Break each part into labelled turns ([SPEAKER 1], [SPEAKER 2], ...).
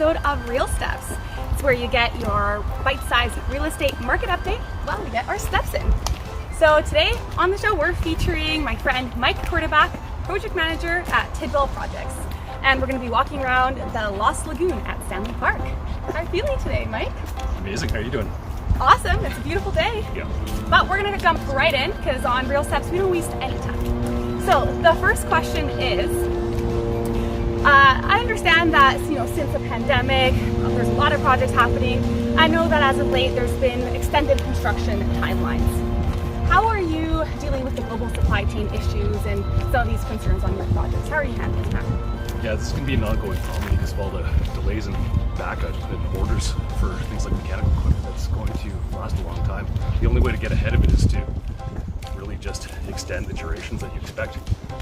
[SPEAKER 1] episode of Real Steps. It's where you get your bite-sized real estate market update while we get our steps in. So today on the show, we're featuring my friend Mike Kordyback, project manager at Tidball Projects. And we're going to be walking around the Lost Lagoon at Stanley Park. How are you feeling today, Mike?
[SPEAKER 2] Amazing. How are you doing?
[SPEAKER 1] Awesome. It's a beautiful day.
[SPEAKER 2] Yeah.
[SPEAKER 1] But we're going to jump right in because on Real Steps, we don't waste any time. So the first question is, I understand that since the pandemic, there's a lot of projects happening. I know that as of late, there's been extended construction timelines. How are you dealing with the global supply chain issues and some of these concerns on your projects? How are you handling that?
[SPEAKER 2] Yeah, this is going to be an ongoing problem because of all the delays and backup and orders for things like mechanical equipment that's going to last a long time. The only way to get ahead of it is to really just extend the durations that you expect.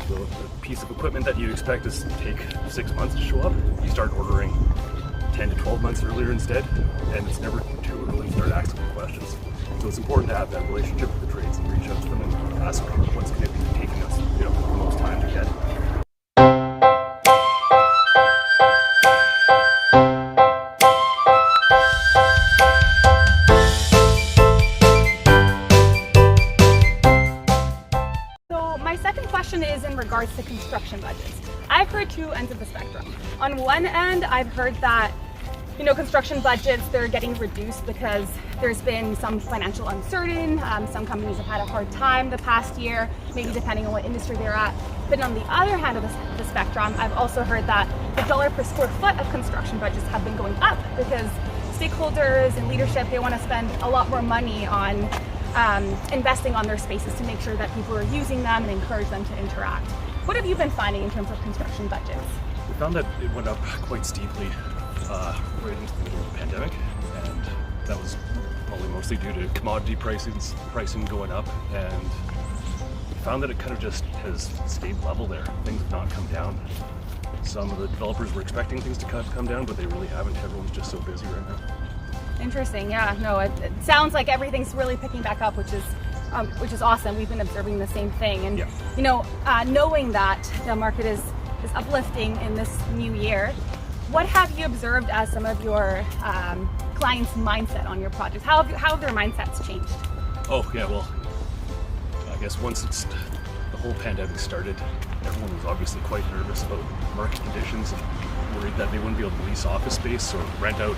[SPEAKER 2] So the piece of equipment that you expect to take 6 months to show up, you start ordering 10 to 12 months earlier instead, and it's never too early to start asking questions. So it's important to have that relationship with the trades and reach out to them and ask what's going to be taking us the most time to get.
[SPEAKER 1] Is in regards to construction budgets. I've heard two ends of the spectrum. On one end, I've heard that construction budgets, they're getting reduced because there's been some financial uncertainty. Some companies have had a hard time the past year, maybe depending on what industry they're at. But on the other hand of the spectrum, I've also heard that the dollar per square foot of construction budgets have been going up because stakeholders and leadership, they want to spend a lot more money on investing on their spaces to make sure that people are using them and encourage them to interact. What have you been finding in terms of construction budgets?
[SPEAKER 2] We found that it went up quite steeply right into the middle of the pandemic, and that was probably mostly due to commodity pricing going up, and we found that it kind of just has stayed level there. Things have not come down. Some of the developers were expecting things to come down, but they really haven't. Everyone's just so busy right now.
[SPEAKER 1] Interesting. Yeah, no, it sounds like everything's really picking back up, which is awesome. We've been observing the same thing, and knowing that the market is uplifting in this new year, what have you observed as some of your clients' mindset on your projects? How have their mindsets changed?
[SPEAKER 2] Oh yeah, well, I guess once the whole pandemic started, everyone was obviously quite nervous about market conditions and worried that they wouldn't be able to lease office space or rent out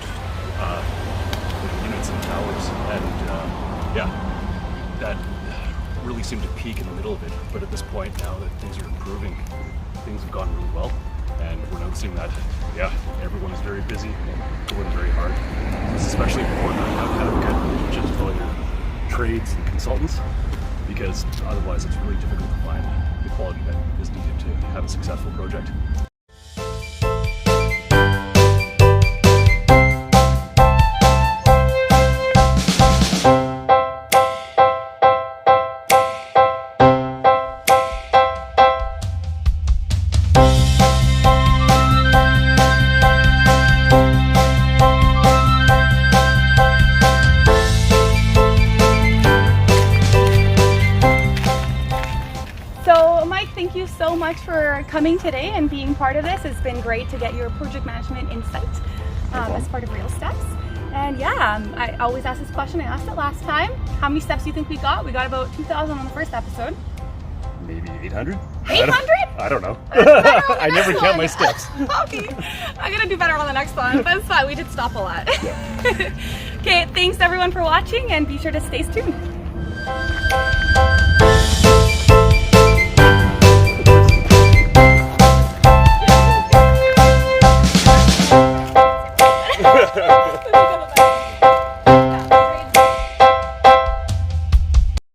[SPEAKER 2] units and towers, and that really seemed to peak in the middle of it. But at this point, now that things are improving, things have gone really well, and we're noticing that everyone is very busy and going very hard. It's especially important to have good relationships with all your trades and consultants, because otherwise it's really difficult to find the quality that is needed to have a successful project.
[SPEAKER 1] Thank you so much for coming today and being part of this. It's been great to get your project management insight as part of Real Steps. And I always ask this question. I asked it last time. How many steps do you think we got? We got about 2,000 on the first episode.
[SPEAKER 2] Maybe 800?
[SPEAKER 1] 800?
[SPEAKER 2] I don't know.
[SPEAKER 1] I
[SPEAKER 2] never count my steps.
[SPEAKER 1] Okay, I'm gonna do better on the next one, but it's fine. We did stop a lot. Okay, thanks everyone for watching, and be sure to stay tuned.
[SPEAKER 2] Ha ha ha.